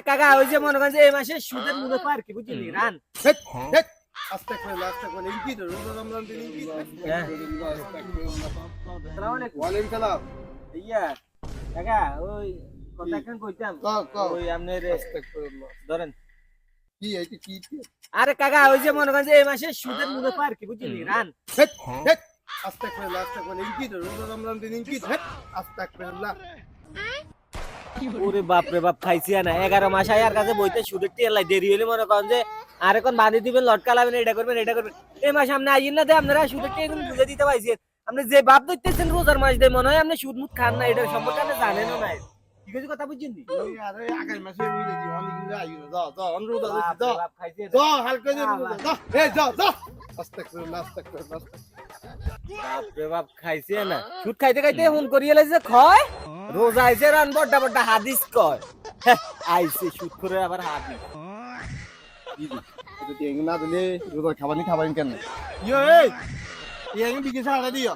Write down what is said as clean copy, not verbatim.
কাকা ওই যে মনে করেন যে এই মাসে সুদের মুনাফা আর কি বুঝলি রান আস্তে করে কি রোজা রমজান দিন কি আসসালামু আলাইকুম ওয়ালাইকুম সালাম ইয়া কাকা ওই কথা কেন কইতাম ওই আপনার ধরেন কি এইটা কি আরে কাকা ওই যে মনে করেন যে এই মাসে সুদের মুনাফা আর কি বুঝলি রান আস্তে করে কি রোজা রমজান দিন কি আস্তে করে ওরে বাপ রে বাপ খাইছি না 11 মাস আয়ার কাছে বইতে সুদের টেলাই দেরি হলে মনে করেন যে আর এখন বাঁধি দিবেন লটকা লাগাবেন এটা করবেন এই মাস আপনি আইন না দে আপনারা সুদের টেগুন বুঝে দিতে পাইছেন আপনি যে বাপ ধরতেছেন রোজার মাস দেয় মনে হয় আপনি সুদ মুদ খান না এটা সম্পর্কে আপনি জানেনও না ঠিক আছে কথা বুঝছেন আরে আগামী মাসে মিলে দিও আমি কিন্তু আইও যা অনুরোধ আছে বাপ যা রে বাপ খাইছি যা হালকা যা এই যা আস্তে করে বাপ রে বাপ খাইছে না সুদ খাইতে খাইতে ফোন করিয়ে লাইছে খয় রোজা আইছে রান বড়টা বড়টা হাদিস কয় আইছে সুদ করে আবার হাদিস এটা দিয়ে না দিলে রোজা খাবানি কেন ইয়ে এই বিকে ছাড়া দিও